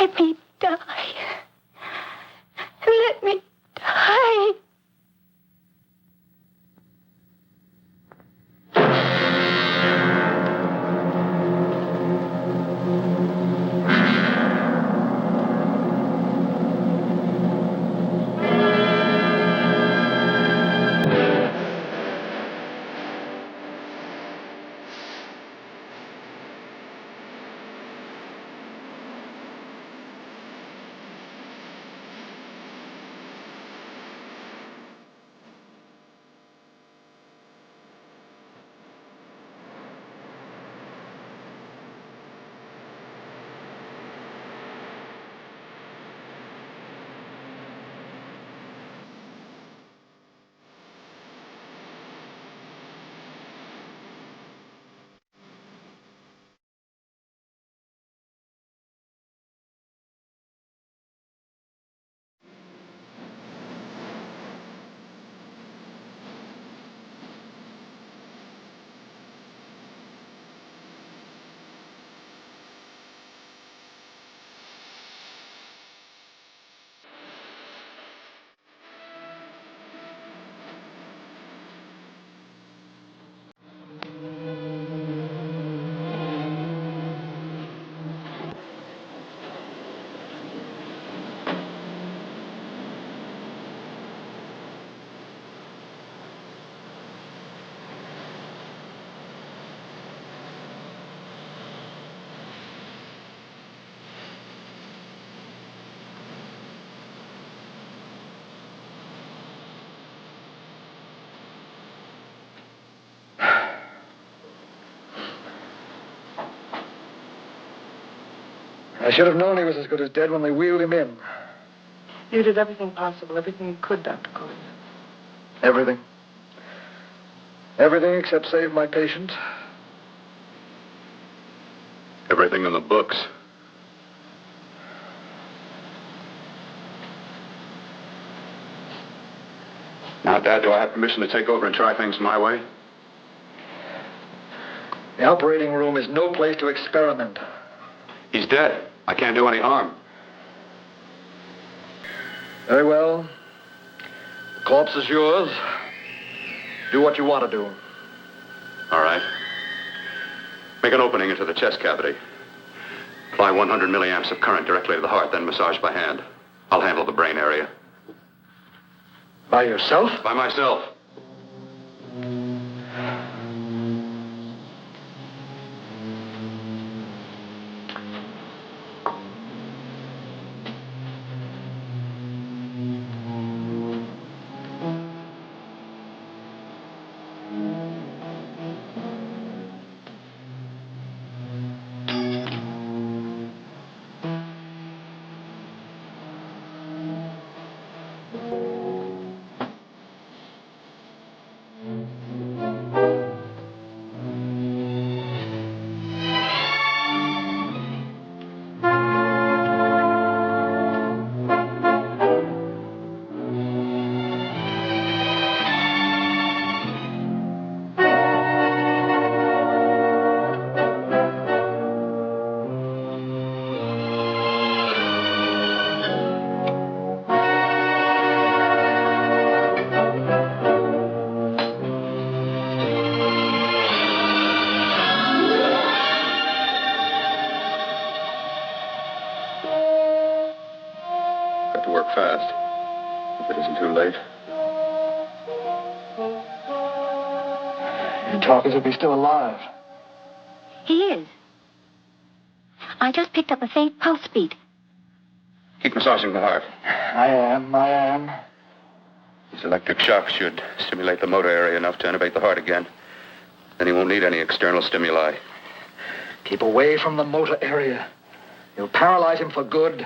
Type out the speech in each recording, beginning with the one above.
Let me die. Let me die. I should have known he was as good as dead when they wheeled him in. You did everything possible, everything you could, Dr. Cortner. Everything. Everything except save my patient. Everything in the books. Now, Dad, do I have permission to take over and try things my way? The operating room is no place to experiment. He's dead. I can't do any harm. Very well. The corpse is yours. Do what you want to do. All right. Make an opening into the chest cavity. Apply 100 milliamps of current directly to the heart, then massage by hand. I'll handle the brain area. By yourself? By myself. Talk as if he's still alive. He is. I just picked up a faint pulse beat. Keep massaging the heart. I am. These electric shocks should stimulate the motor area enough to innervate the heart again. Then he won't need any external stimuli. Keep away from the motor area. You'll paralyze him for good.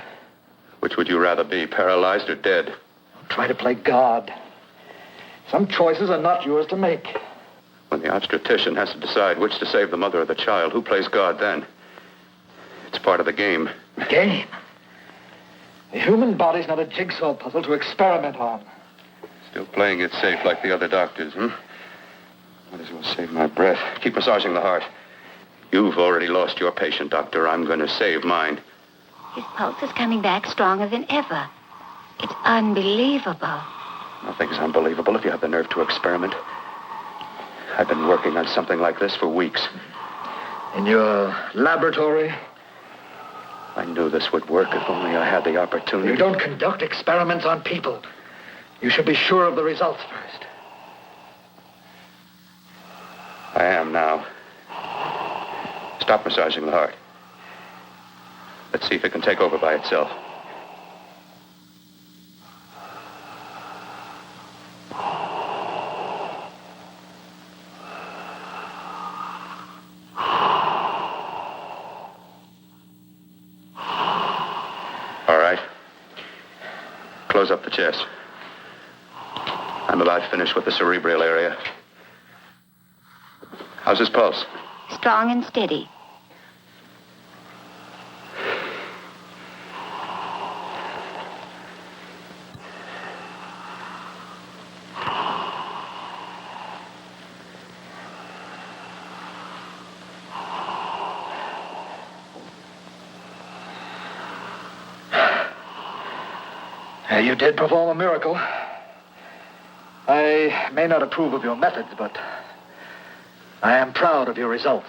Which would you rather be, paralyzed or dead? Don't try to play God. Some choices are not yours to make. When the obstetrician has to decide which to save the mother or the child, who plays God then? It's part of the game. Game? The human body's not a jigsaw puzzle to experiment on. Still playing it safe like the other doctors, hmm? Might as well save my breath. Keep massaging the heart. You've already lost your patient, Doctor. I'm going to save mine. His pulse is coming back stronger than ever. It's unbelievable. Nothing's unbelievable if you have the nerve to experiment. I've been working on something like this for weeks. In your laboratory? I knew this would work if only I had the opportunity. You don't conduct experiments on people. You should be sure of the results first. I am now. Stop massaging the heart. Let's see if it can take over by itself. All right. Close up the chest. I'm about finished with the cerebral area. How's his pulse? Strong and steady. You did perform a miracle. I may not approve of your methods, but I am proud of your results.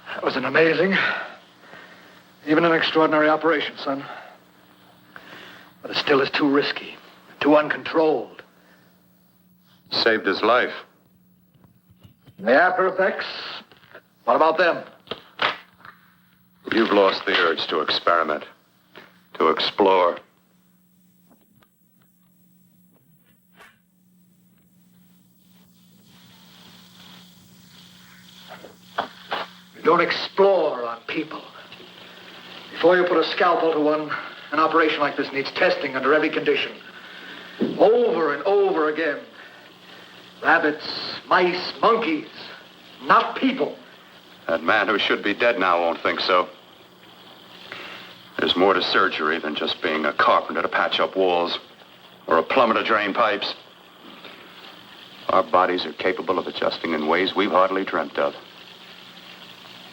That was an amazing, even an extraordinary operation, son. But it still is too risky, too uncontrolled. Saved his life. The after effects, what about them? You've lost the urge to experiment, to explore. You don't explore on people. Before you put a scalpel to one, an operation like this needs testing under every condition. Over and over again. Rabbits, mice, monkeys, not people. That man who should be dead now won't think so. There's more to surgery than just being a carpenter to patch up walls or a plumber to drain pipes. Our bodies are capable of adjusting in ways we've hardly dreamt of.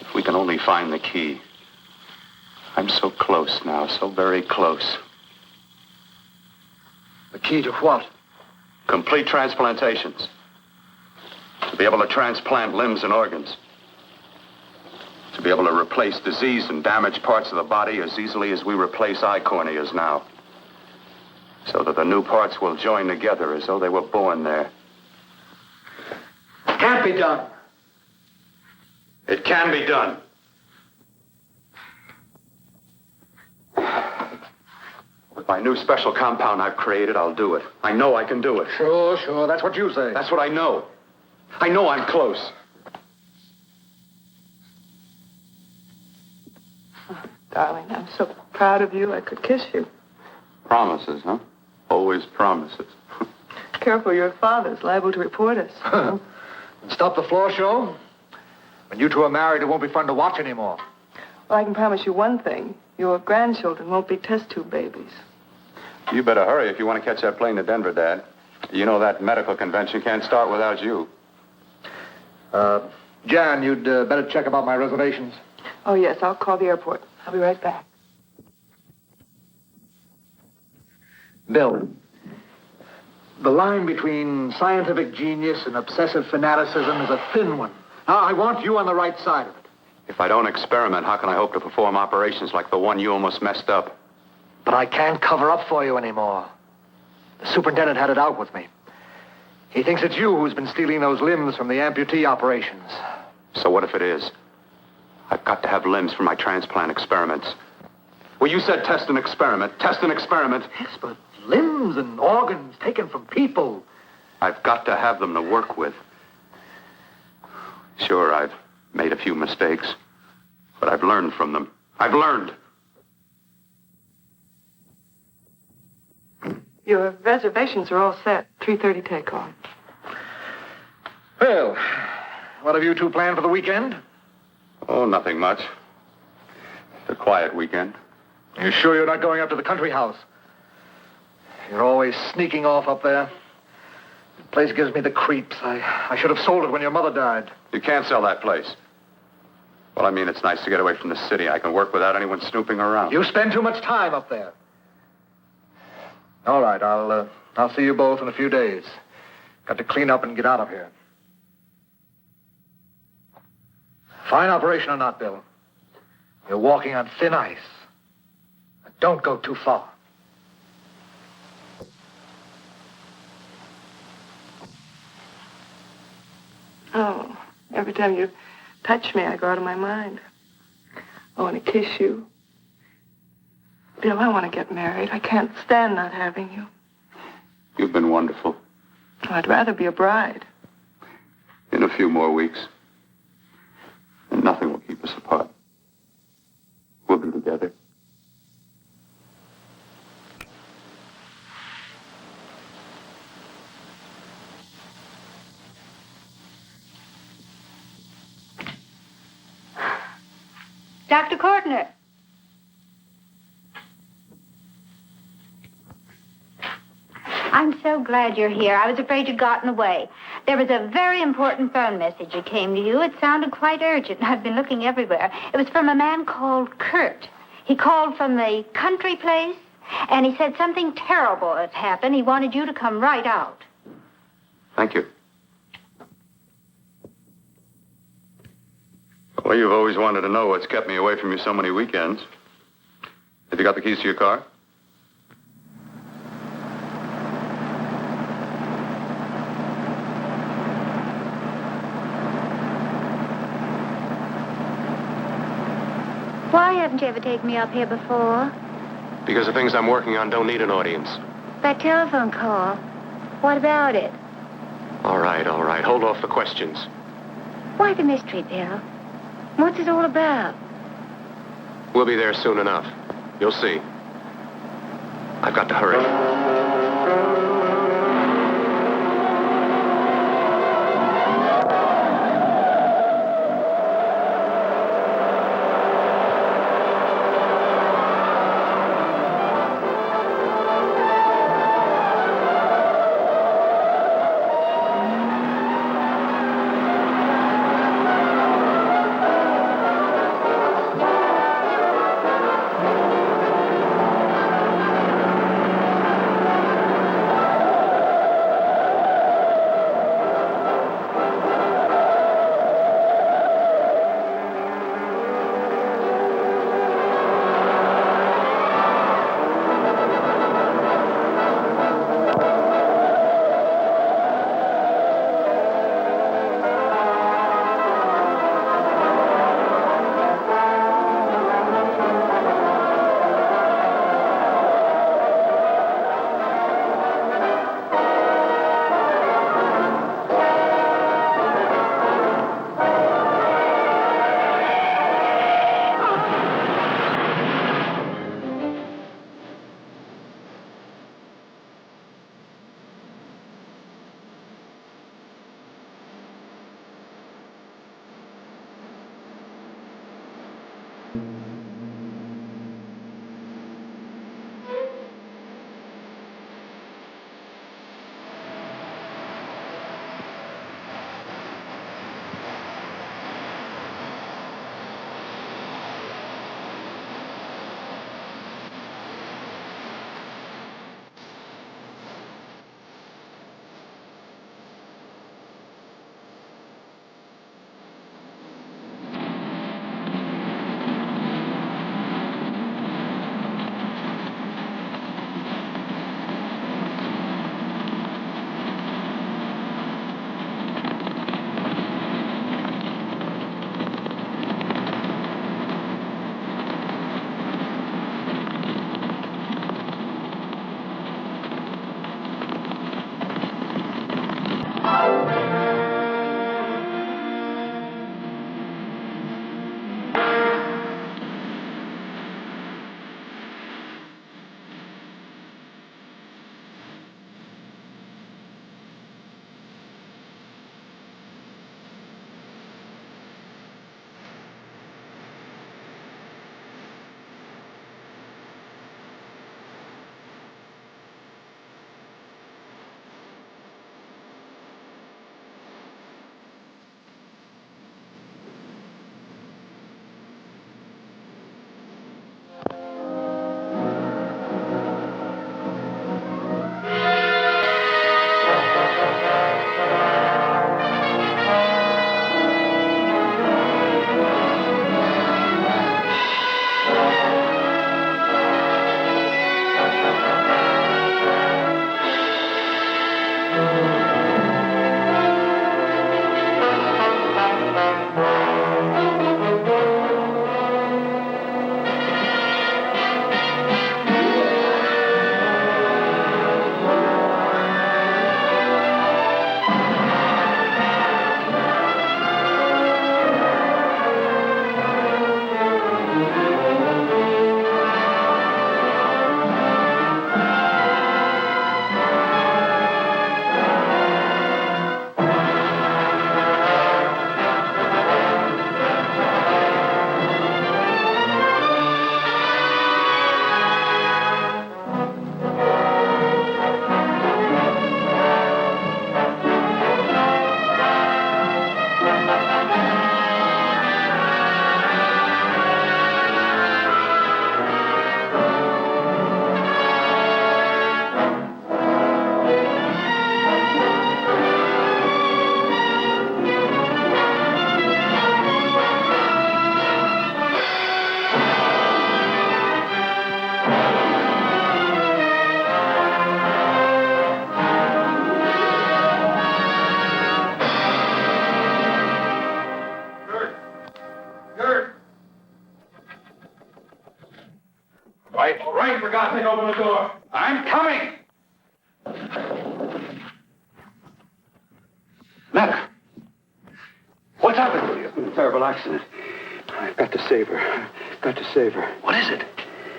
If we can only find the key. I'm so close now, so very close. The key to what? Complete transplantations. To be able to transplant limbs and organs. To be able to replace diseased and damaged parts of the body as easily as we replace eye corneas now. So that the new parts will join together as though they were born there. It can't be done. It can be done. With my new special compound I've created, I'll do it. I know I can do it. Sure, that's what you say. That's what I know. I know I'm close. Oh, darling, I'm so proud of you, I could kiss you. Promises, huh? Always promises. Careful, your father's liable to report us. Stop the floor show? When you two are married, it won't be fun to watch anymore. Well, I can promise you one thing. Your grandchildren won't be test tube babies. You better hurry if you want to catch that plane to Denver, Dad. You know that medical convention can't start without you. Jan, you'd better check about my reservations. Oh, yes, I'll call the airport. I'll be right back. Bill, the line between scientific genius and obsessive fanaticism is a thin one. Now, I want you on the right side of it. If I don't experiment, how can I hope to perform operations like the one you almost messed up? But I can't cover up for you anymore. The superintendent had it out with me. He thinks it's you who's been stealing those limbs from the amputee operations. So what if it is? I've got to have limbs for my transplant experiments. Well, you said test and experiment. Test and experiment. Yes, but limbs and organs taken from people. I've got to have them to work with. Sure, I've made a few mistakes. But I've learned from them. I've learned. Your reservations are all set. 3:30 takeoff. Well, what have you two planned for the weekend? Oh, nothing much. It's a quiet weekend. Are you sure you're not going up to the country house? You're always sneaking off up there. The place gives me the creeps. I should have sold it when your mother died. You can't sell that place. Well, I mean, it's nice to get away from the city. I can work without anyone snooping around. You spend too much time up there. All right, I'll see you both in a few days. Got to clean up and get out of here. Fine operation or not, Bill. You're walking on thin ice. Don't go too far. Oh, every time you touch me, I go out of my mind. I want to kiss you. Bill, I want to get married. I can't stand not having you. You've been wonderful. Oh, I'd rather be a bride. In a few more weeks. And nothing will keep us apart. We'll be together. Dr. Cortner. I'm so glad you're here. I was afraid you'd gotten away. There was a very important phone message that came to you. It sounded quite urgent. I've been looking everywhere. It was from a man called Kurt. He called from the country place, and he said something terrible had happened. He wanted you to come right out. Thank you. Well, you've always wanted to know what's kept me away from you so many weekends. Have you got the keys to your car? Why haven't you ever taken me up here before? Because the things I'm working on don't need an audience. That telephone call. What about it? All right. Hold off the questions. Why the mystery, Bill? What's it all about? We'll be there soon enough. You'll see. I've got to hurry. right, all right. For God's sake, open the door. I'm coming. Matter. What's happened to you? A terrible accident. I've got to save her. Got to save her. What is it?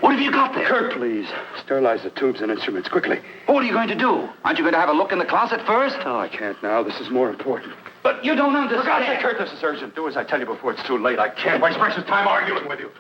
What have you got there? Kurt, please. Sterilize the tubes and instruments quickly. What are you going to do? Aren't you going to have a look in the closet first? No, I can't now. This is more important. But you don't understand. For God's sake, Kurt, this is urgent. Do as I tell you before it's too late. I can't waste precious time arguing with you.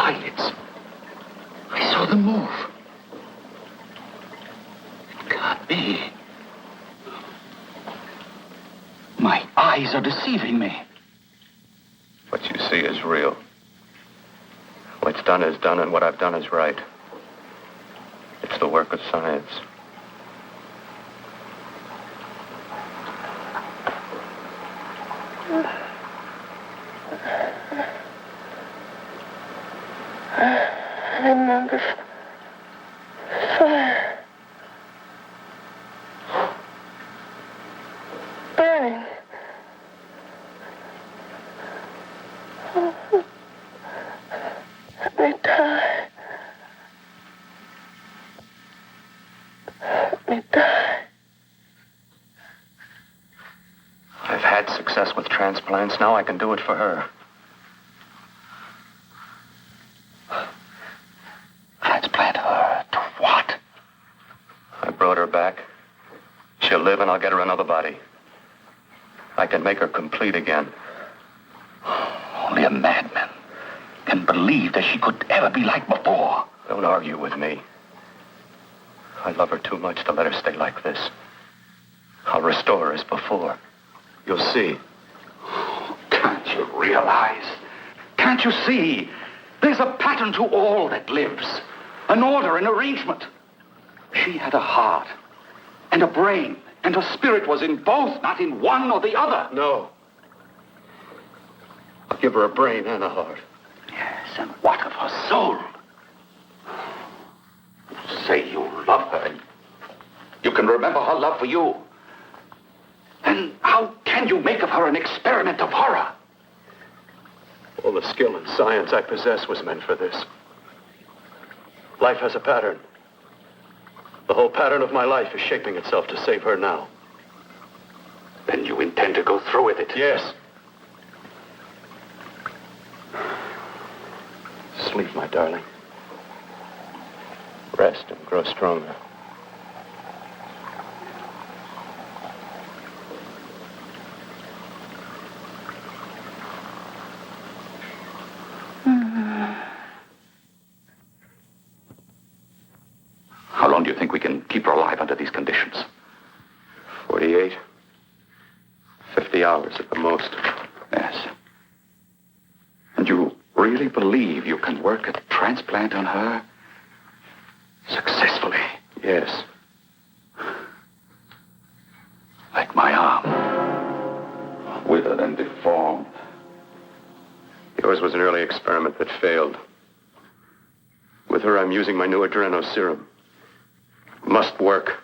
eyelids. I saw them move. It can't be. My eyes are deceiving me. What you see is real. What's done is done, and what I've done is right. It's the work of science. I remember fire. Burning. Let me die. Let me die. I've had success with transplants. Now I can do it for her. Transplant her to what? I brought her back. She'll live, and I'll get her another body. I can make her complete again. Only a madman can believe that she could ever be like before. Don't argue with me. I love her too much to let her stay like this. I'll restore her as before. You'll see. Can't you realize? Can't you see? There's a pattern to all that lives. An order, an arrangement. She had a heart and a brain, and her spirit was in both, not in one or the other. No. I'll give her a brain and a heart. Yes, and what of her soul? You say you love her, and you can remember her love for you. Then how can you make of her an experiment of horror? All the skill and science I possess was meant for this. Life has a pattern. The whole pattern of my life is shaping itself to save her now. Then you intend to go through with it? Yes. Sleep, my darling. Rest and grow stronger. How long do you think we can keep her alive under these conditions? 48. 50 hours at the most. Yes. And you really believe you can work a transplant on her? Successfully? Yes. Like my arm. Withered and deformed. Yours was an early experiment that failed. With her, I'm using my new adreno serum. Must work.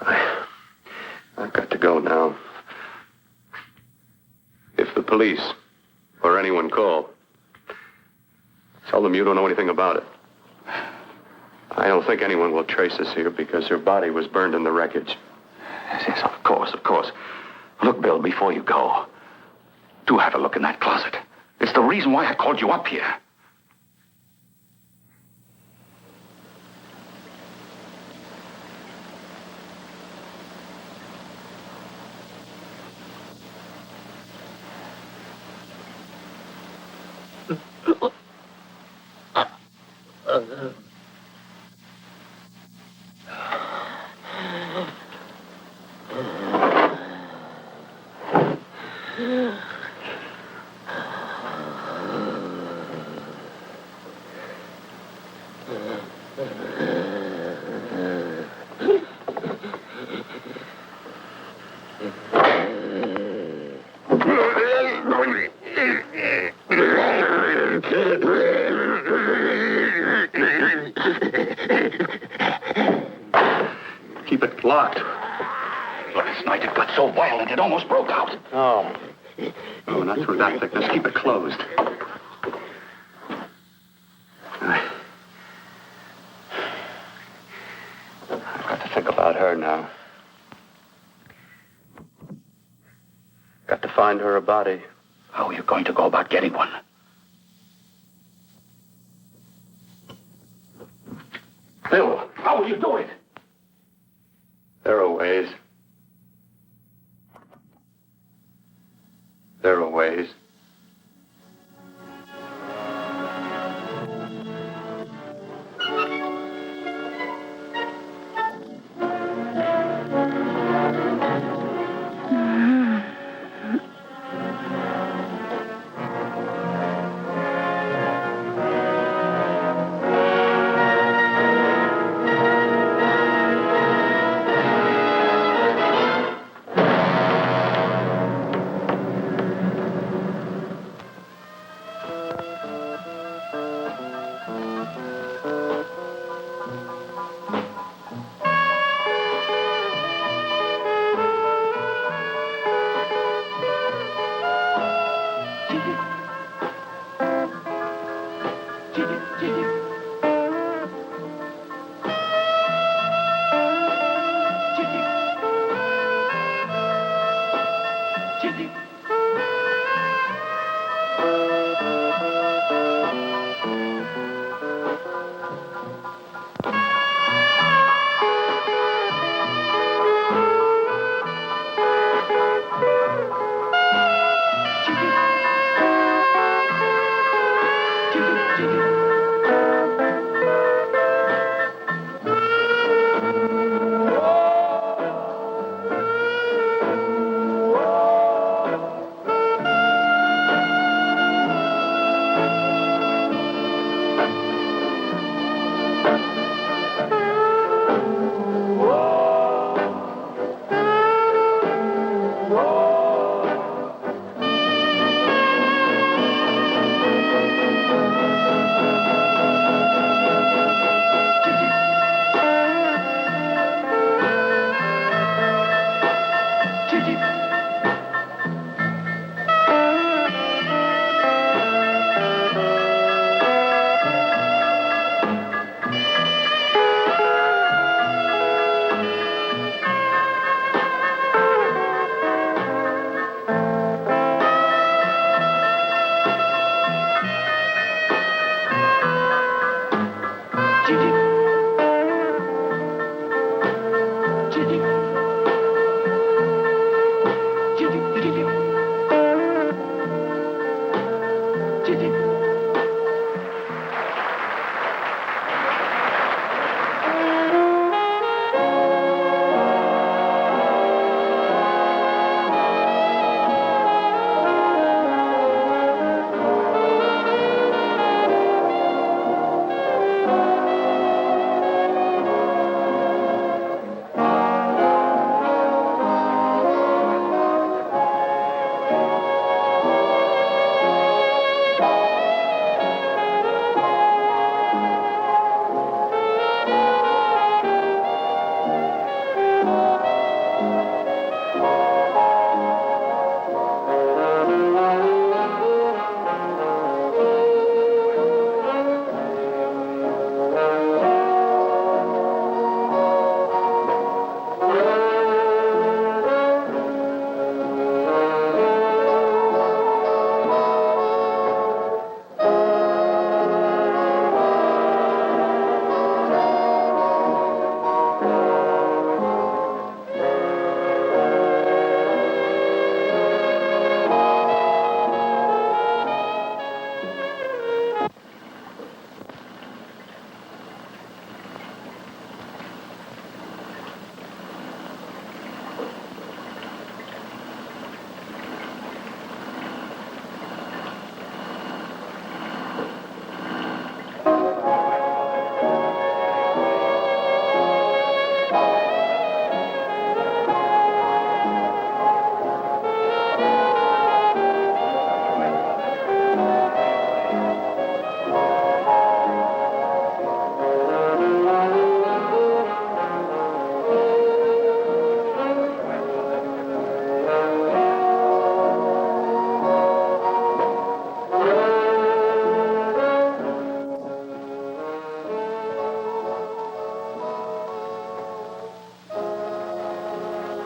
I've got to go now. If the police or anyone call, tell them you don't know anything about it. I don't think anyone will trace us here because her body was burned in the wreckage. Yes, of course, of course. Look, Bill, before you go, do have a look in that closet. It's the reason why I called you up here. Keep it locked. Last night it got so violent it almost broke out. Oh, not through that thickness. Keep it closed. I've got to think about her now. Got to find her a body. How are you going to go about getting one? Bill, how will you do it? There are ways. There are ways.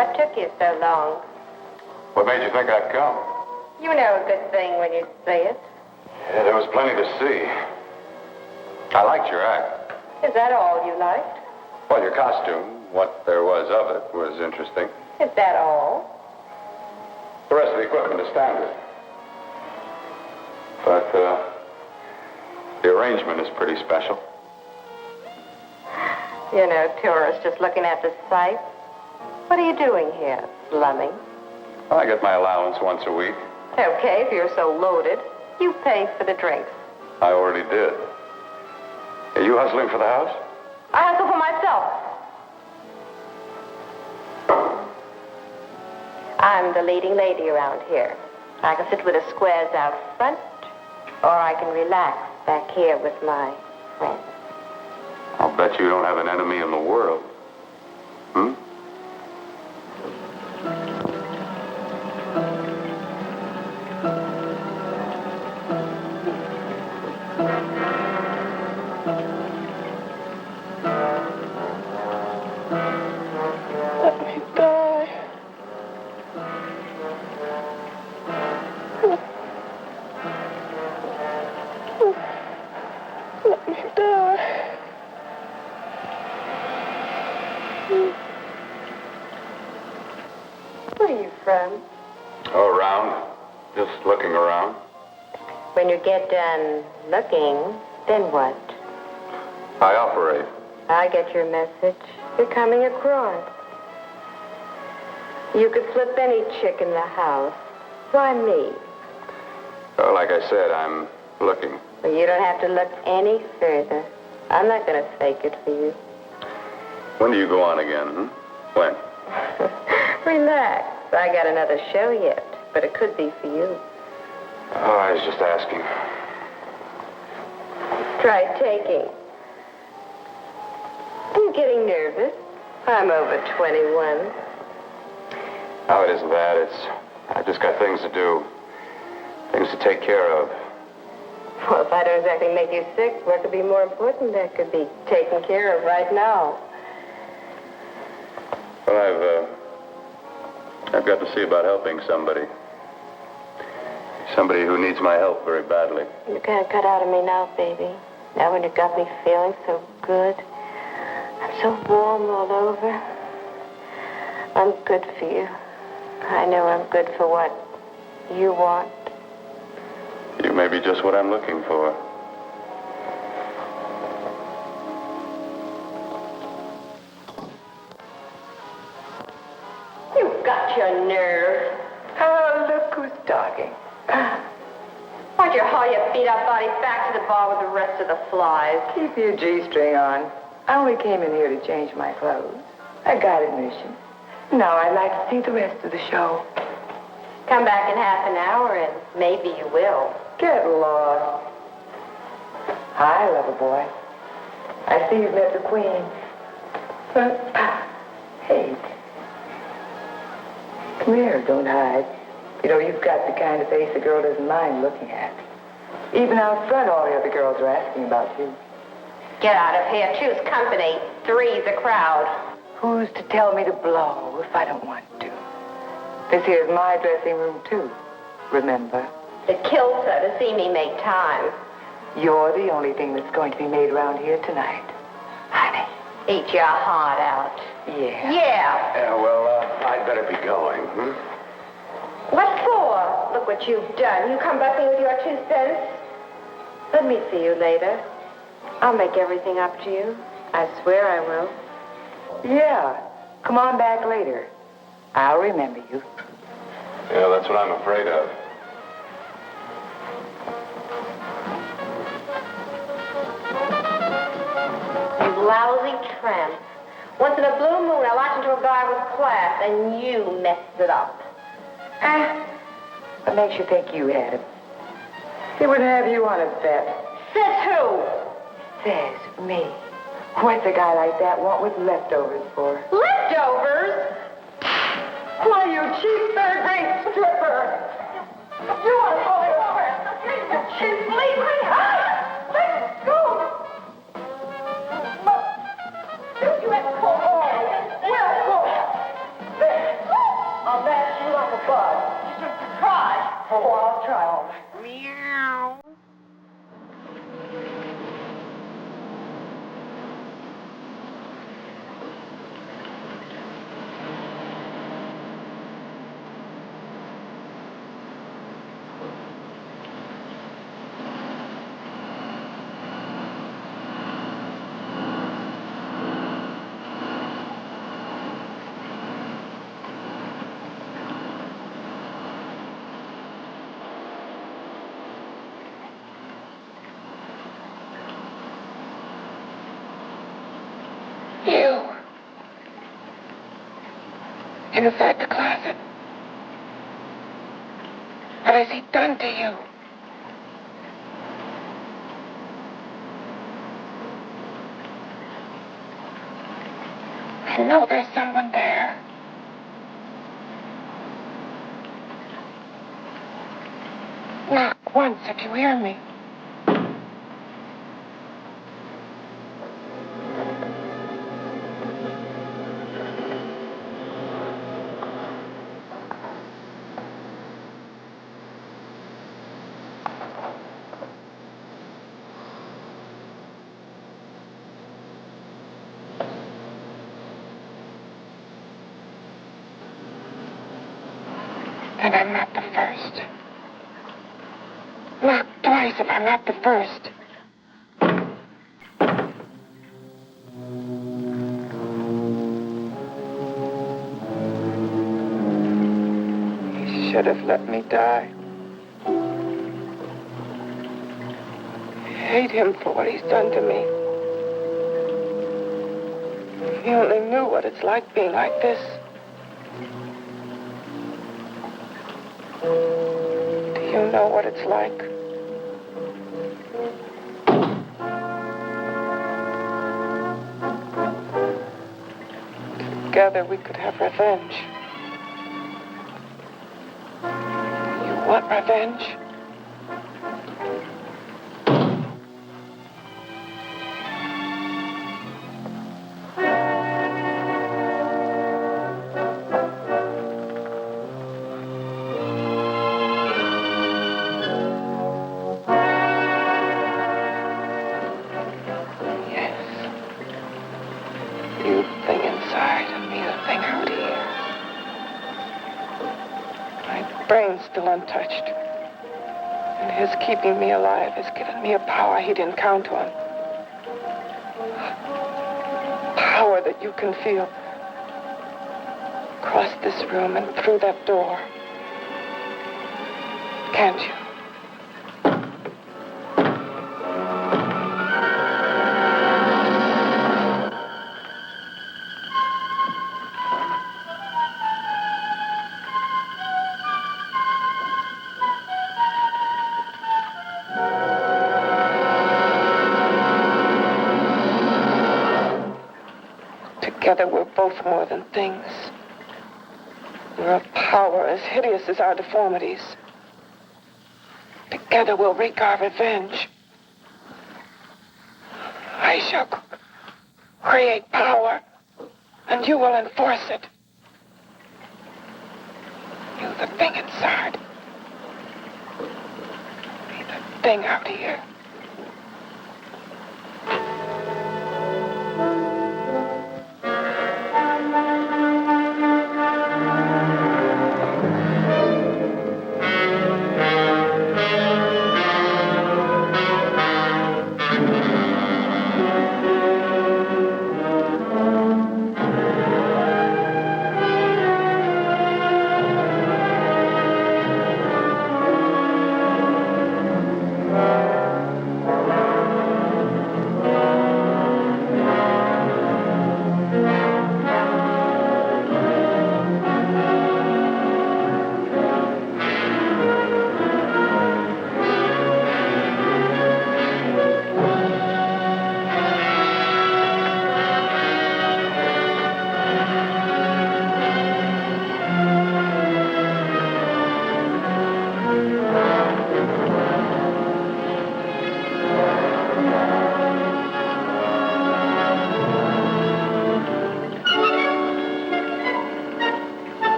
What took you so long? What made you think I'd come? You know a good thing when you say it. Yeah, there was plenty to see. I liked your act. Is that all you liked? Well, your costume, what there was of it, was interesting. Is that all? The rest of the equipment is standard. But, the arrangement is pretty special. You know, tourists just looking at the sights. What are you doing here? Slumming? Well, I get my allowance once a week. Okay, if you're so loaded, you pay for the drinks. I already did. Are you hustling for the house? I hustle for myself. I'm the leading lady around here. I can sit with the squares out front, or I can relax back here with my friends. I'll bet you don't have an enemy in the world. Hmm? Let me die. Let me die. Where are you from? Oh, around. Just looking around. When you get done looking, then what? I operate. I get your message. You're coming across. You could flip any chick in the house. Why me? Well, like I said, I'm looking. Well, you don't have to look any further. I'm not going to fake it for you. When do you go on again, When? Relax. I got another show yet, but it could be for you. Oh, I was just asking. Try taking. Are you getting nervous? I'm over 21. No, it isn't that. I've just got things to do. Things to take care of. Well, if I don't exactly make you sick, what could be more important that could be taken care of right now? Well, I've got to see about helping somebody. Somebody who needs my help very badly. You can't cut out of me now, baby. Now when you got me feeling so good. I'm so warm all over. I'm good for you. I know I'm good for what you want. You may be just what I'm looking for. You've got your nerve. Oh, look who's talking. Why'd you haul your beat-up body back to the bar with the rest of the flies? Keep your G-string on. I only came in here to change my clothes. I got admission. Now I'd like to see the rest of the show. Come back in half an hour and maybe you will. Get lost. Hi, lover boy. I see you've met the queen. Hey. Come here, don't hide. You know, you've got the kind of face a girl doesn't mind looking at. Even out front, all the other girls are asking about you. Get out of here. Choose company. Three's a crowd. Who's to tell me to blow if I don't want to? This here's my dressing room, too. Remember? It kills her to see me make time. You're the only thing that's going to be made around here tonight. Honey. Eat your heart out. Yeah. Yeah. Yeah, well, I'd better be going, What for? Look what you've done. You come back me with your 2 cents. Let me see you later. I'll make everything up to you. I swear I will. Yeah. Come on back later. I'll remember you. Yeah, that's what I'm afraid of. You lousy tramp. Once in a blue moon, I latched into a guy with class, and you messed it up. What makes you think you had him? He wouldn't have you on a bet. Says who? Says me. What's a guy like that want with leftovers for? Leftovers? Why, you cheap third-rate stripper! You want to pull me over? She's bleeding. Let go! You had to call. Well, go. There. inside the closet. What has he done to you? I know there's someone there. Knock once if you hear me. And I'm not the first. Knock twice if I'm not the first. He should have let me die. I hate him for what he's done to me. If he only knew what it's like being like this. You know what it's like. Together we could have revenge. You want revenge? Still untouched. And his keeping me alive has given me a power he didn't count on. Power that you can feel. Across this room and through that door. Can't you? Together we're both more than things. We're a power as hideous as our deformities. Together we'll wreak our revenge. I shall create power, and you will enforce it. You, the thing inside. Be the thing out here.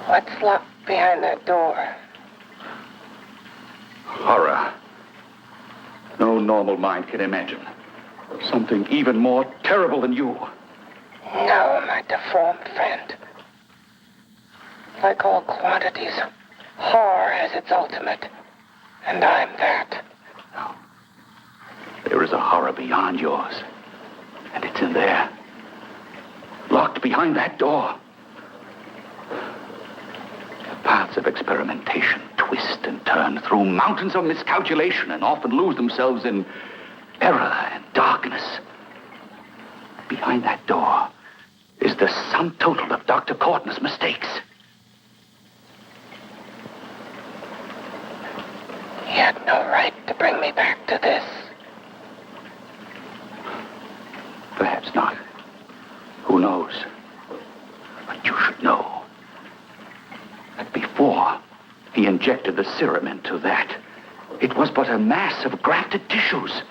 What's locked behind that door? Horror. No normal mind can imagine. Something even more terrible than you. No, my deformed friend. Like all quantities, horror has its ultimate. And I'm that. No. There is a horror beyond yours. And it's in there. Locked behind that door. The paths of experimentation twist and turn through mountains of miscalculation and often lose themselves in error and darkness. Behind that door is the sum total of Dr. Cortner's mistakes. He had no right to bring me back to this. Perhaps not. Who knows? But you should know that before he injected the serum into that, it was but a mass of grafted tissues,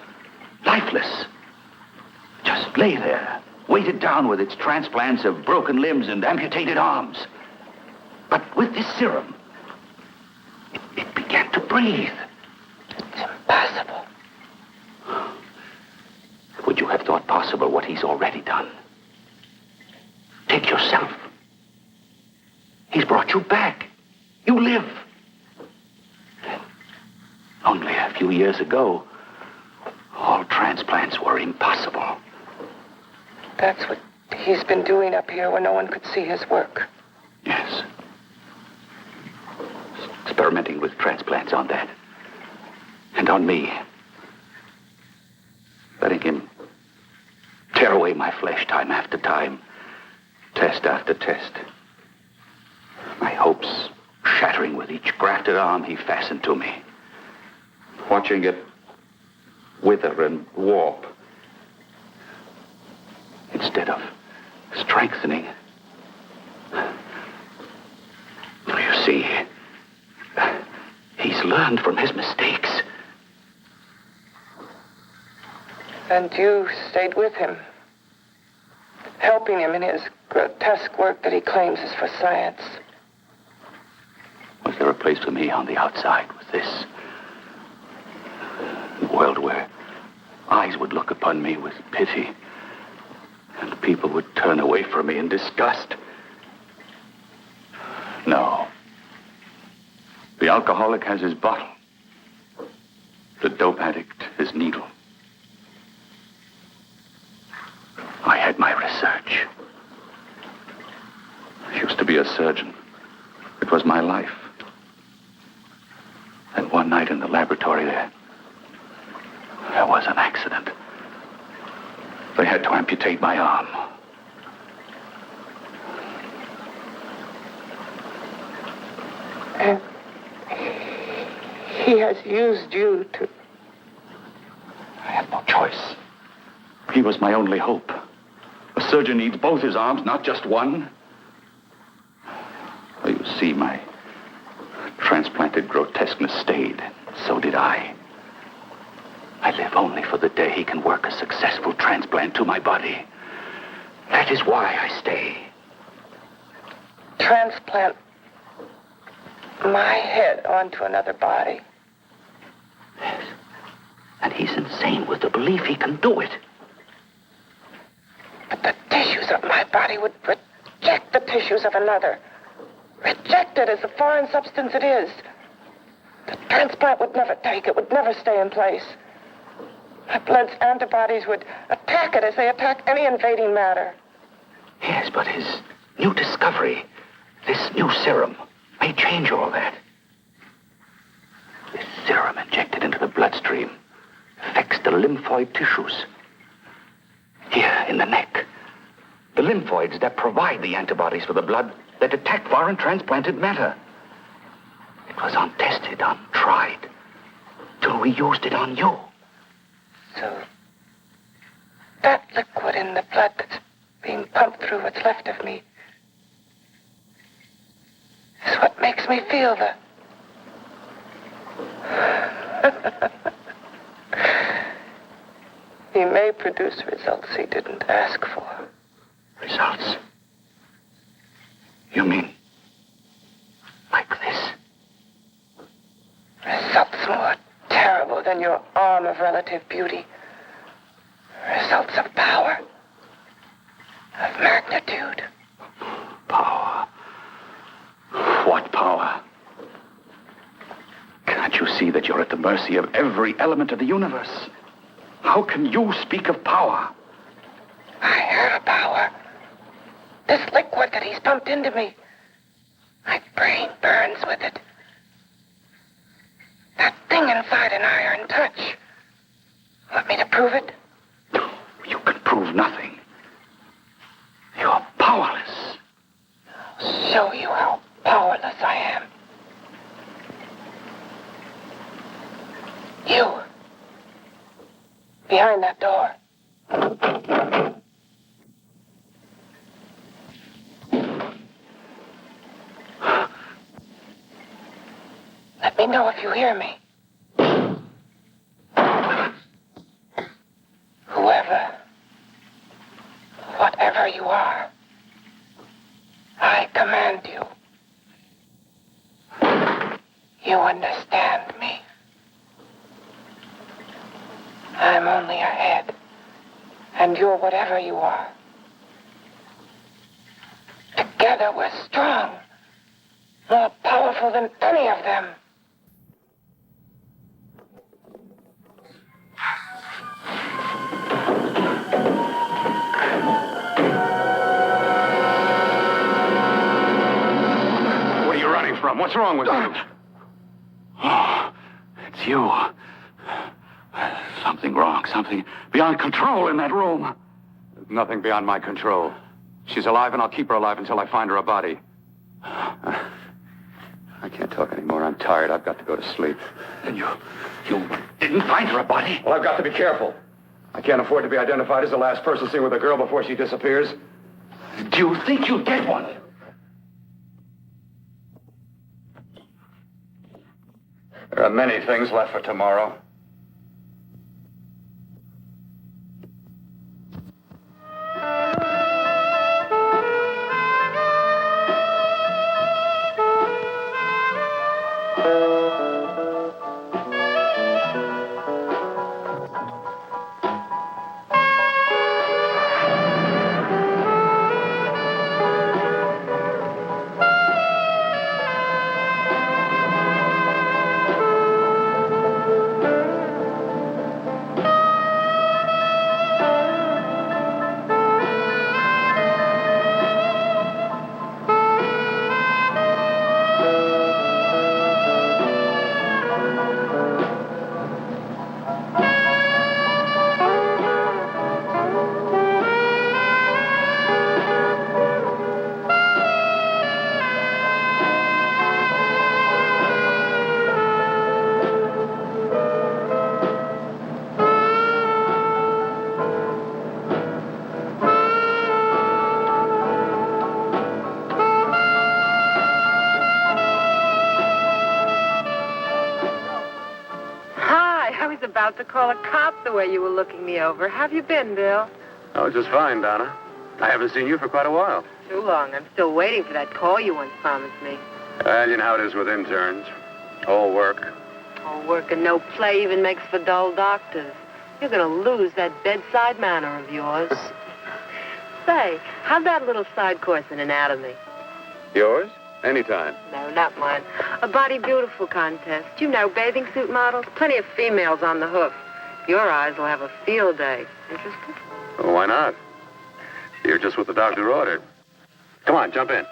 lifeless. Just lay there, weighted down with its transplants of broken limbs and amputated arms. But with this serum, it began to breathe. It's impossible. Would you have thought possible what he's already done? Take yourself. He's brought you back. You live. Only a few years ago, all transplants were impossible. That's what he's been doing up here where no one could see his work. Yes. Experimenting with transplants on that. And on me. Letting him tear away my flesh time after time. Test after test. My hopes shattering with each grafted arm he fastened to me. Watching it wither and warp. Instead of strengthening. You see, he's learned from his mistakes. And you stayed with him, helping him in his grotesque work that he claims is for science. Was there a place for me on the outside with this? A world where eyes would look upon me with pity and people would turn away from me in disgust? No. The alcoholic has his bottle. The dope addict his needle. I had my research. I used to be a surgeon. It was my life. And one night in the laboratory there was an accident. They had to amputate my arm. And he has used you to... I had no choice. He was my only hope. A surgeon needs both his arms, not just one. Well, you see, my transplanted grotesqueness stayed. So did I. I live only for the day he can work a successful transplant to my body. That is why I stay. Transplant my head onto another body. Yes. And he's insane with the belief he can do it. But the tissues of my body would reject the tissues of another. Reject it as the foreign substance it is. The transplant would never take it, would never stay in place. My blood's antibodies would attack it as they attack any invading matter. Yes, but his new discovery, this new serum, may change all that. This serum injected into the bloodstream affects the lymphoid tissues. Here in the neck, the lymphoids that provide the antibodies for the blood that attack foreign transplanted matter. It was untested, untried, till we used it on you. So, that liquid in the blood that's being pumped through what's left of me is what makes me feel the... He may produce results he didn't ask for. Results? You mean like this? Results more terrible than your arm of relative beauty. Results of power. Of magnitude. Power. What power? Can't you see that you're at the mercy of every element of the universe? How can you speak of power? I have power. This liquid that he's pumped into me. My brain burns with it. That thing inside an iron touch. Want me to prove it? You can prove nothing. You're powerless. I'll show you how powerless I am. You. Behind that door. Let me know if you hear me. Whoever, whatever you are, I command you. You understand me. I'm only a head, and you're whatever you are. Together we're strong, more powerful than any of them. What are you running from? What's wrong with you? Oh, it's you. Something wrong, something beyond control in that room. There's nothing beyond my control. She's alive, and I'll keep her alive until I find her a body. I can't talk anymore. I'm tired. I've got to go to sleep. And you didn't find her a body? Well, I've got to be careful. I can't afford to be identified as the last person seen with a girl before she disappears. Do you think you'll get one? There are many things left for tomorrow. About to call a cop the way you were looking me over. How have you been, Bill? Oh, just fine, Donna. I haven't seen you for quite a while. Too long. I'm still waiting for that call you once promised me. Well, you know how it is with interns. All work. All work and no play even makes for dull doctors. You're going to lose that bedside manner of yours. Say, how'd that little side course in anatomy? Yours? Anytime. No, not mine. A body beautiful contest. You know, bathing suit models. Plenty of females on the hoof. Your eyes will have a field day. Interested? Well, why not? You're just what the doctor ordered. Come on, jump in.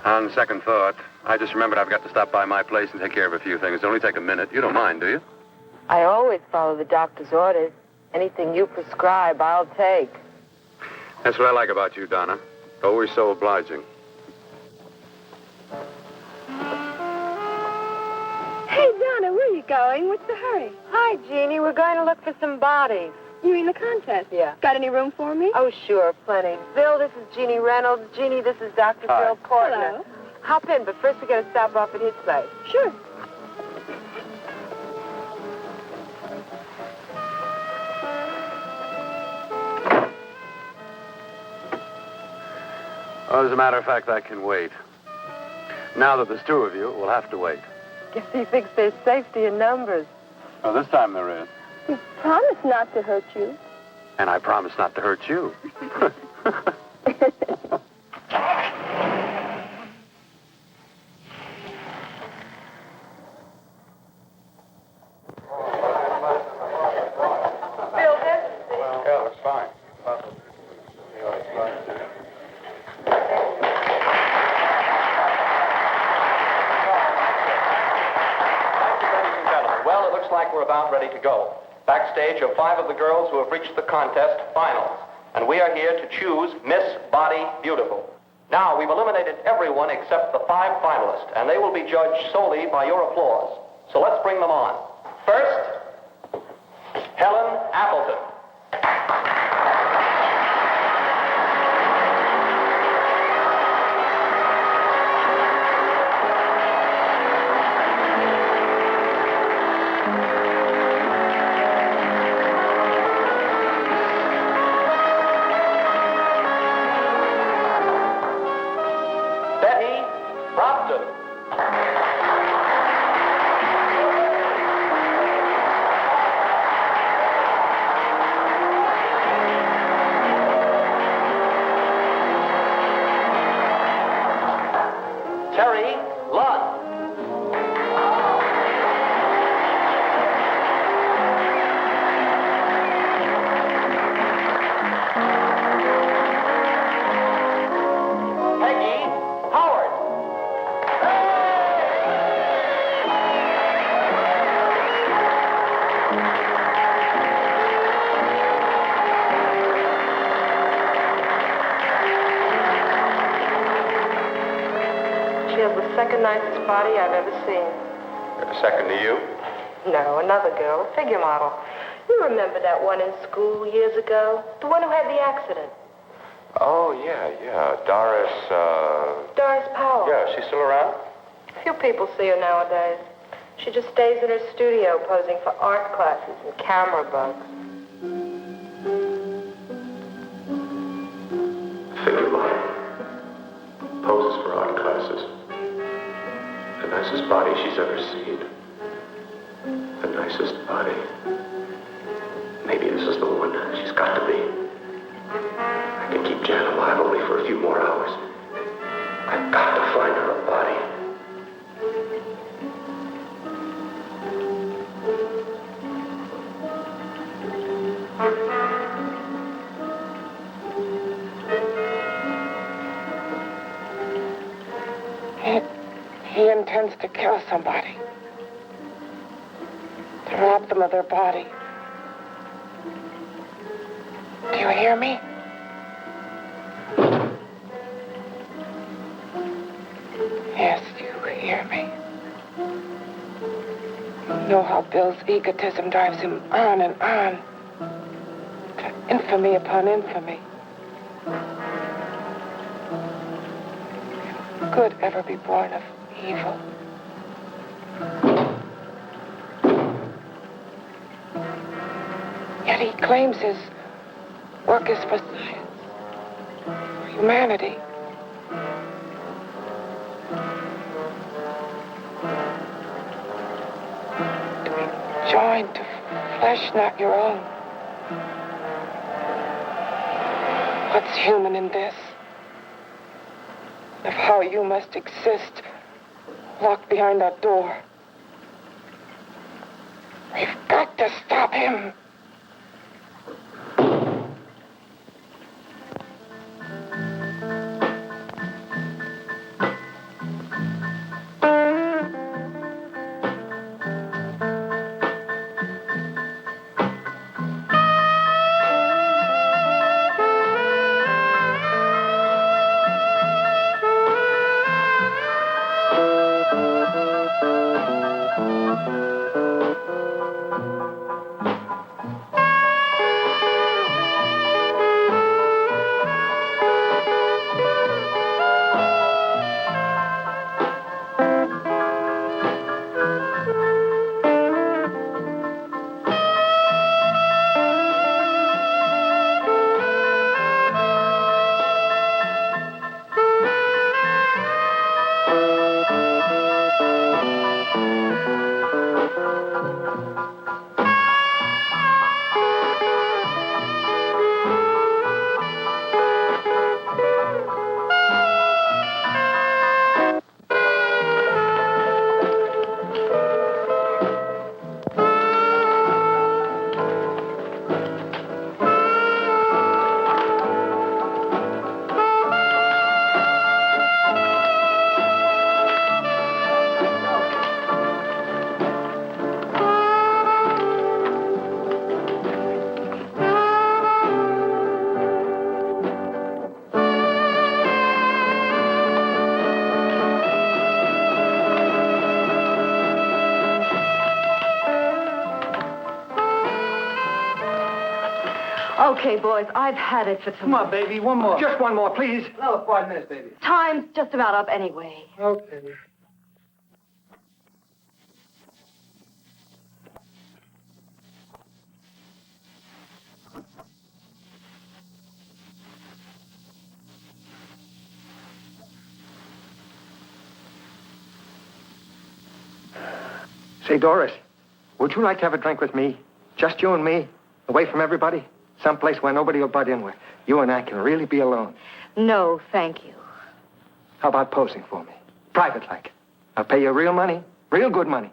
On second thought, I just remembered I've got to stop by my place and take care of a few things. It'll only take a minute. You don't mind, do you? I always follow the doctor's orders. Anything you prescribe, I'll take. That's what I like about you, Donna. Always so obliging. Hey, Donna, where are you going? What's the hurry? Hi, Jeannie. We're going to look for some bodies. You mean the contest? Yeah. Got any room for me? Oh, sure, plenty. Bill, this is Jeannie Reynolds. Jeannie, this is Dr. Hi. Phil Cortner. Hello. Hop in, but first we got to stop off at his place. Sure. Well, as a matter of fact, I can wait. Now that there's two of you, we'll have to wait. Guess he thinks there's safety in numbers. Well, this time there is. You promised not to hurt you. And I promise not to hurt you. Yeah, looks fine. Well, it looks like we're about ready to go. Backstage are 5 of the girls who have reached the contest finals. And we are here to choose Miss Body Beautiful. Now, we've eliminated everyone except the 5 finalists, and they will be judged solely by your applause. So let's bring them on. First, Helen Appleton. Terry Lund. Peggy Howard. She has the second nicest body I've ever seen. Second to you? No, another girl, a figure model. You remember that one in school years ago? The one who had the accident. Oh, yeah. Doris, Doris Powell. Yeah, she's still around? Few people see her nowadays. She just stays in her studio posing for art classes and camera bugs. Figure model. Poses for art classes. The nicest body she's ever seen. The nicest body. Maybe this is the one. She's got to be. I can keep Jan alive only for a few more hours. I've got to find her a body. He intends to kill somebody. To rob them of their body. Do you hear me? Yes, you hear me. You know how Bill's egotism drives him on and on. To infamy upon infamy. Can good ever be born of evil? Yet he claims his work is for science, for humanity. To be joined to flesh not your own. What's human in this? Of how you must exist locked behind that door. We've got to stop him. Okay, boys, I've had it for tonight. Come on, baby, one more. Just one more, please. Another 5 minutes, baby. Time's just about up anyway. Okay. Say, Doris, would you like to have a drink with me? Just you and me, away from everybody? Someplace where nobody will butt in, where you and I can really be alone. No, thank you. How about posing for me? Private like. I'll pay you real money, real good money.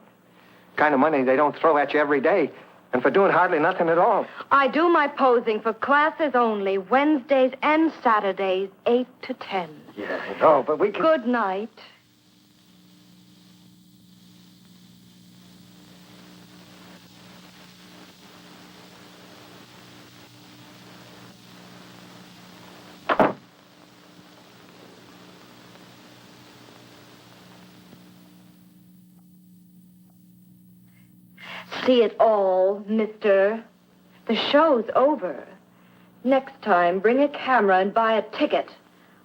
Kind of money they don't throw at you every day, and for doing hardly nothing at all. I do my posing for classes only, Wednesdays and Saturdays, 8 to 10. Yeah, I know, but we can... Good night. See it all, mister. The show's over. Next time, bring a camera and buy a ticket.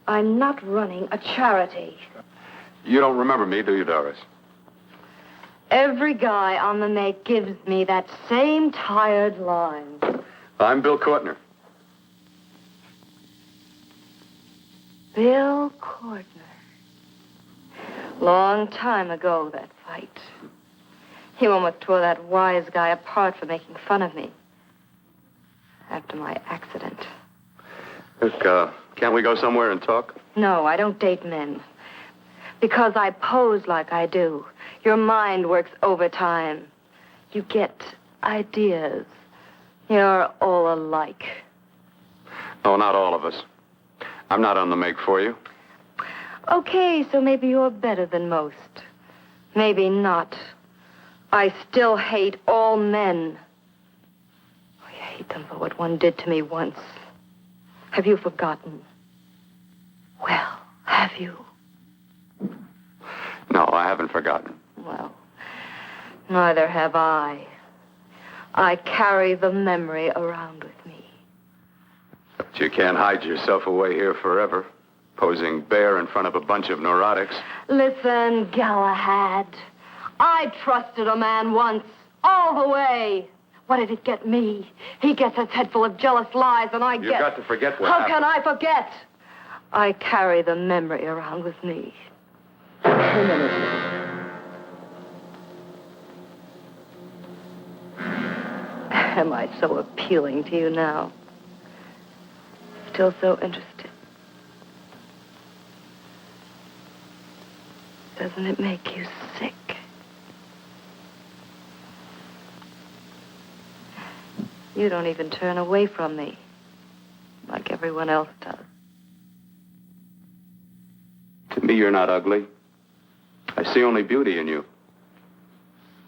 I'm not running a charity. You don't remember me, do you, Doris? Every guy on the make gives me that same tired line. I'm Bill Cortner. Bill Cortner. Long time ago, that fight. He almost tore that wise guy apart for making fun of me. After my accident. Look, can't we go somewhere and talk? No, I don't date men. Because I pose like I do. Your mind works overtime. You get ideas. You're all alike. Oh, not all of us. I'm not on the make for you. Okay, so maybe you're better than most. Maybe not. I still hate all men. I hate them for what one did to me once. Have you forgotten? Well, have you? No, I haven't forgotten. Well, neither have I. I carry the memory around with me. But you can't hide yourself away here forever, posing bare in front of a bunch of neurotics. Listen, Galahad. I trusted a man once, all the way. What did it get me? He gets his head full of jealous lies, and I get... You've got to forget what How happened. can I forget? I carry the memory around with me. Am I so appealing to you now? Still so interested? Doesn't it make you sick? You don't even turn away from me, like everyone else does. To me, you're not ugly. I see only beauty in you.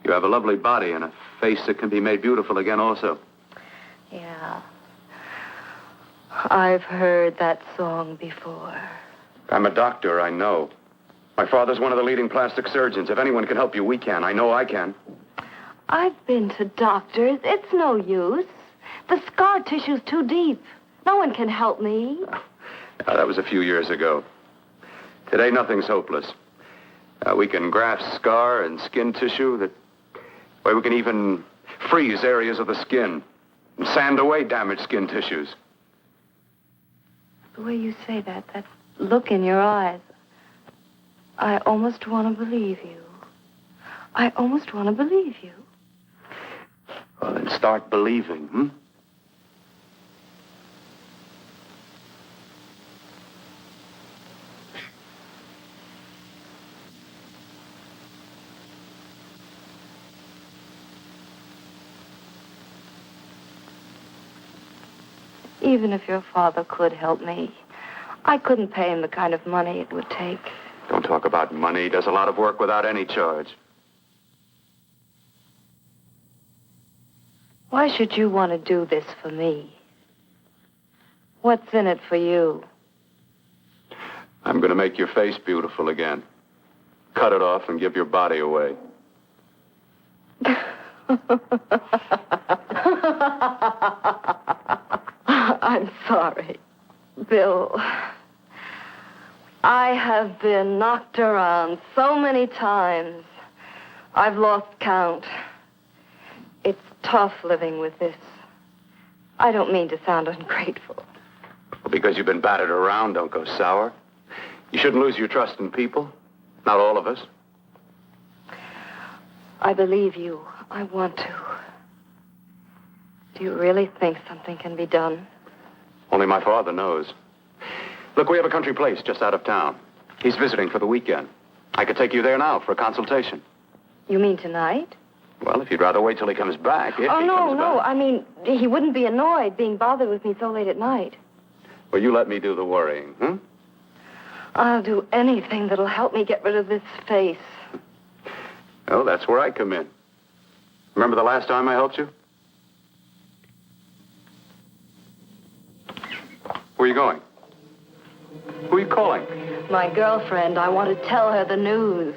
You have a lovely body and a face that can be made beautiful again also. Yeah. I've heard that song before. I'm a doctor, I know. My father's one of the leading plastic surgeons. If anyone can help you, we can. I know I can. I've been to doctors. It's no use. The scar tissue's too deep. No one can help me. That was a few years ago. Today, nothing's hopeless. We can graft scar and skin tissue that... Well, we can even freeze areas of the skin and sand away damaged skin tissues. The way you say that look in your eyes, I almost want to believe you. I almost want to believe you. Well, then start believing, hmm? Even if your father could help me, I couldn't pay him the kind of money it would take. Don't talk about money. He does a lot of work without any charge. Why should you want to do this for me? What's in it for you? I'm going to make your face beautiful again. Cut it off and give your body away. I'm sorry. Bill, I have been knocked around so many times. I've lost count. It's tough living with this. I don't mean to sound ungrateful. Well, because you've been battered around, don't go sour. You shouldn't lose your trust in people. Not all of us. I believe you. I want to. Do you really think something can be done? Only my father knows. Look, we have a country place just out of town. He's visiting for the weekend. I could take you there now for a consultation. You mean tonight? Well, if you'd rather wait till he comes back. If he comes no. back. I mean, he wouldn't be annoyed being bothered with me so late at night. Well, you let me do the worrying, huh? I'll do anything that'll help me get rid of this face. Oh, that's where I come in. Remember the last time I helped you? Where are you going? Who are you calling? My girlfriend. I want to tell her the news.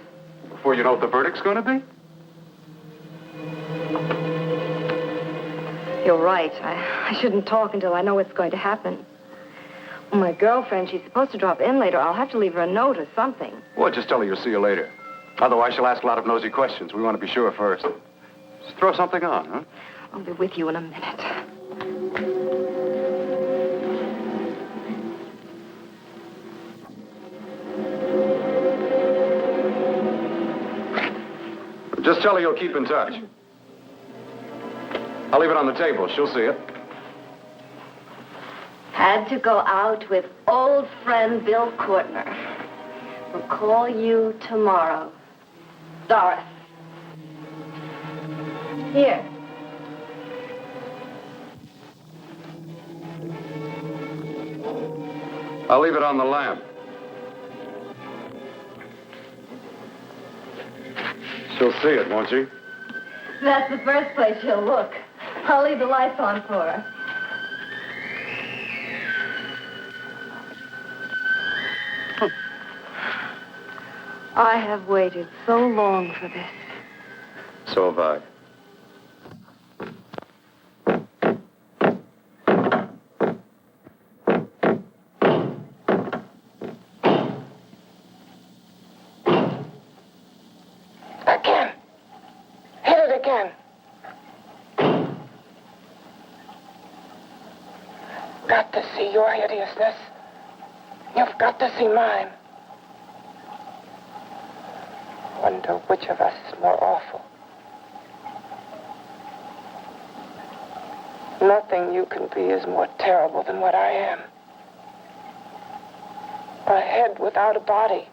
Before you know what the verdict's going to be? You're right. I shouldn't talk until I know what's going to happen. Well, my girlfriend, she's supposed to drop in later. I'll have to leave her a note or something. Well, just tell her you'll see you later. Otherwise, she'll ask a lot of nosy questions. We want to be sure first. Just throw something on, huh? I'll be with you in a minute. Just tell her you'll keep in touch. I'll leave it on the table. She'll see it. Had to go out with old friend Bill Cortner. We'll call you tomorrow. Doris. Here. I'll leave it on the lamp. She'll see it, won't she? That's the first place she'll look. I'll leave the lights on for her. I have waited so long for this. So have I. Again. Hit it again. Got to see your hideousness. You've got to see mine. Wonder which of us is more awful. Nothing you can be is more terrible than what I am. A head without a body.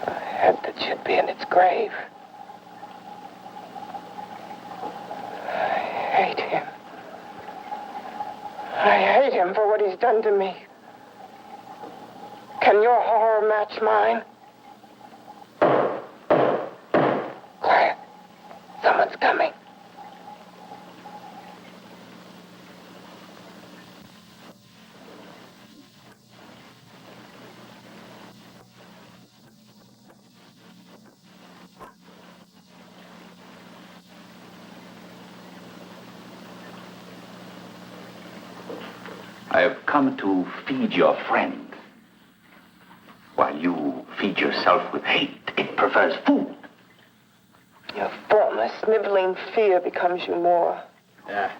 A head that should be in its grave. I hate him. I hate him for what he's done to me. Can your horror match mine? Quiet. Someone's coming. I have come to feed your friend. While you feed yourself with hate, it prefers food. Your formless, sniveling fear becomes you more. Yeah.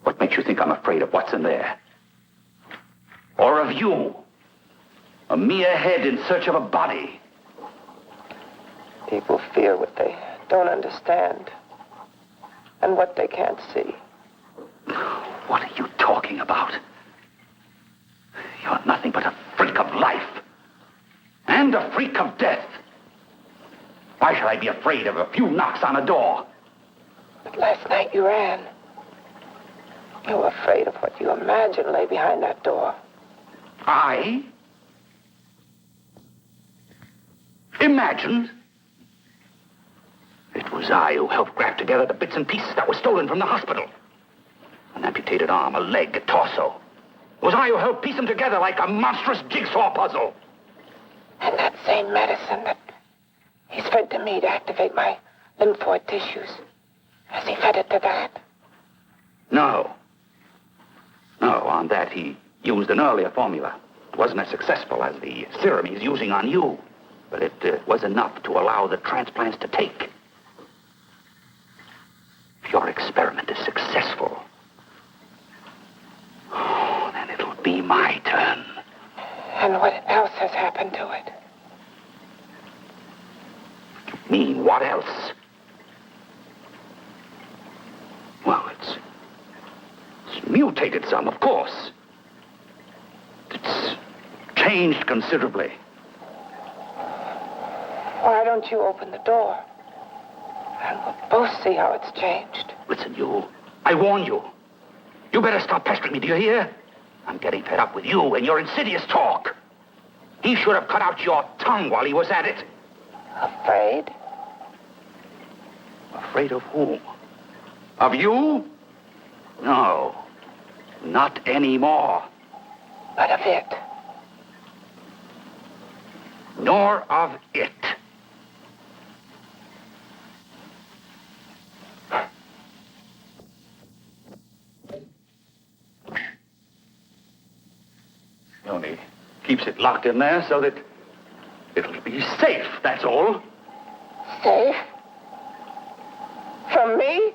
What makes you think I'm afraid of what's in there? Or of you? A mere head in search of a body. People fear what they don't understand and what they can't see. What are you talking about? You're nothing but a freak of life. And a freak of death. Why should I be afraid of a few knocks on a door? But last night you ran. You were afraid of what you imagined lay behind that door. I? Imagined? It was I who helped grab together the bits and pieces that were stolen from the hospital. An amputated arm, a leg, a torso. It was I who helped piece them together like a monstrous jigsaw puzzle. And that same medicine that he's fed to me to activate my lymphoid tissues. Has he fed it to that? No. No, on that he used an earlier formula. It wasn't as successful as the serum he's using on you, but it was enough to allow the transplants to take. If your experiment is successful, then it'll be my turn. And what else has happened to it? You mean, what else? Well, it's mutated some, of course. It's changed considerably. Why don't you open the door? And we'll both see how it's changed. Listen, you. I warn you. You better stop pestering me, do you hear? I'm getting fed up with you and your insidious talk. He should have cut out your tongue while he was at it. Afraid? Afraid of whom? Of you? No. Not anymore. But of it. Nor of it. He only keeps it locked in there so that it'll be safe, that's all. Safe? From me?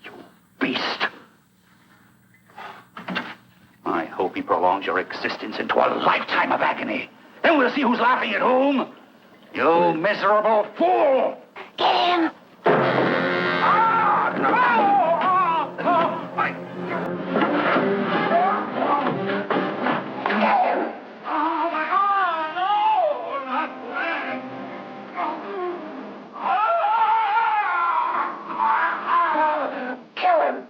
You beast. I hope he prolongs your existence into a lifetime of agony. Then we'll see who's laughing at whom. You miserable fool! Get him! Kill him.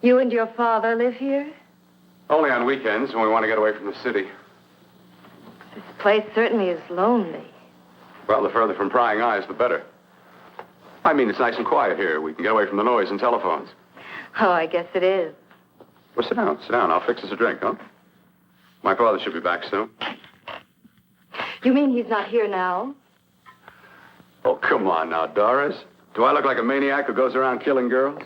You and your father live here? Only on weekends when we want to get away from the city. This place certainly is lonely. Well, the further from prying eyes, the better. I mean, it's nice and quiet here. We can get away from the noise and telephones. Oh, I guess it is. Well, sit down. Sit down. I'll fix us a drink, huh? My father should be back soon. You mean he's not here now? Oh, come on now, Doris. Do I look like a maniac who goes around killing girls?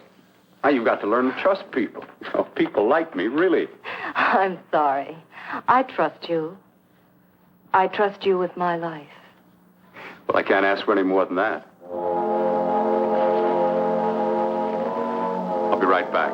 Now, you've got to learn to trust people. Oh, people like me, really. I'm sorry. I trust you. I trust you with my life. Well, I can't ask for any more than that. I'll be right back.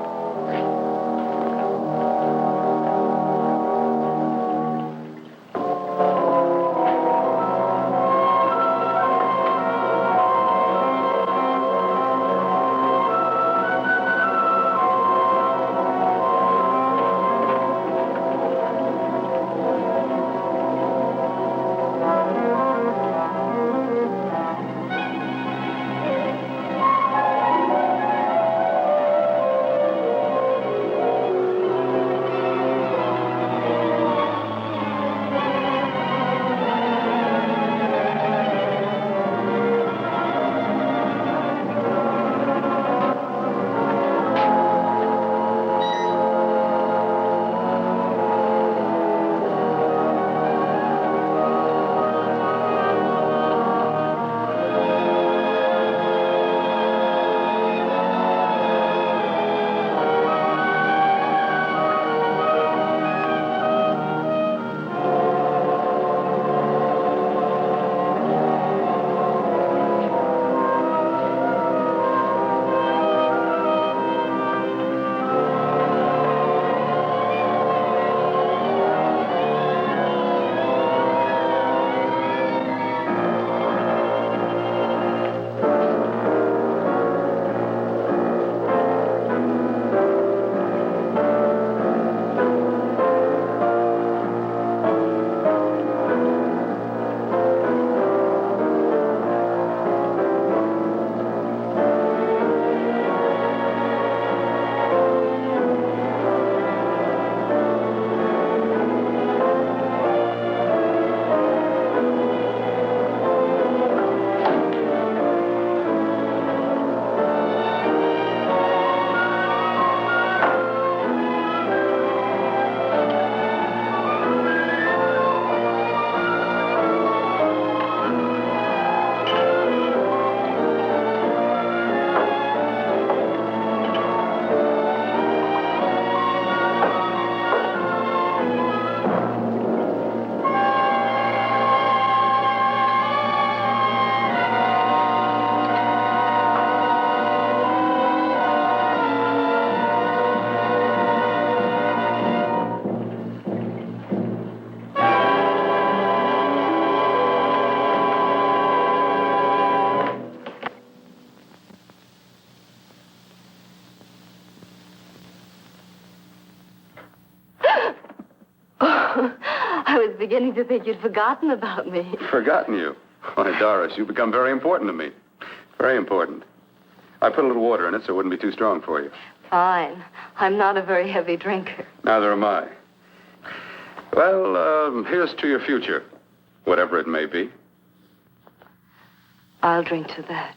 I was beginning to think you'd forgotten about me. Forgotten you? Why, Doris, you've become very important to me. Very important. I put a little water in it so it wouldn't be too strong for you. Fine. I'm not a very heavy drinker. Neither am I. Well, here's to your future, whatever it may be. I'll drink to that.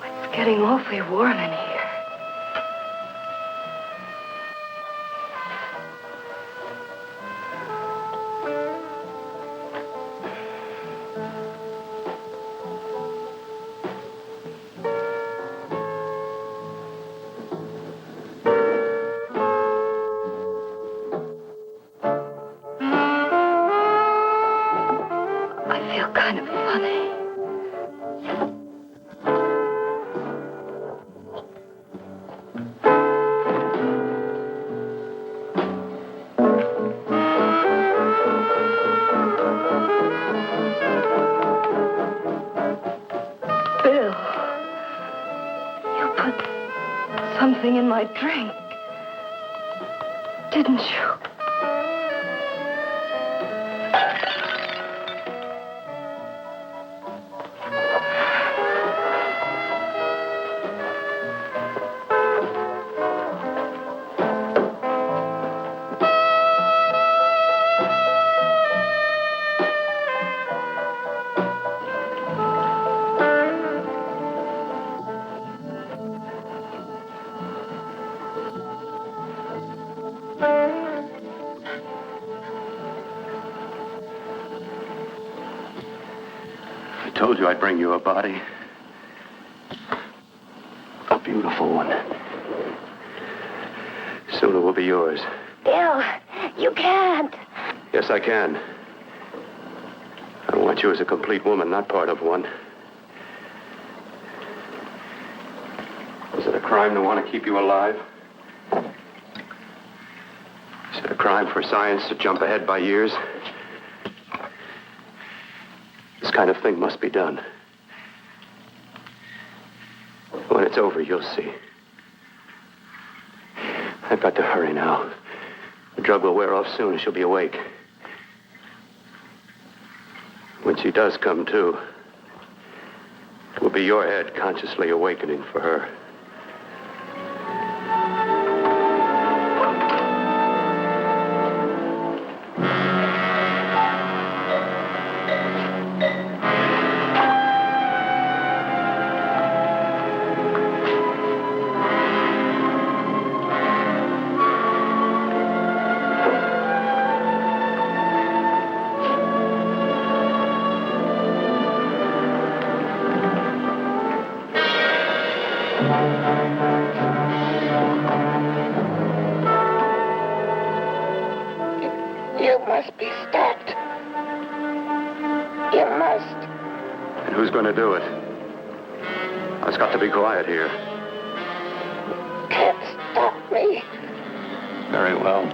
It's getting awfully warm in here. something in my drink. Didn't you? I told you I'd bring you a body. A beautiful one. Soon it will be yours. Bill, you can't. Yes, I can. I want you as a complete woman, not part of one. Is it a crime to want to keep you alive? Is it a crime for science to jump ahead by years? This kind of thing must be done. When it's over, you'll see. I've got to hurry now. The drug will wear off soon and she'll be awake. When she does come to, it will be your head consciously awakening for her. You must be stopped. You must. And who's going to do it? It's got to be quiet here. Can't stop me. Very well.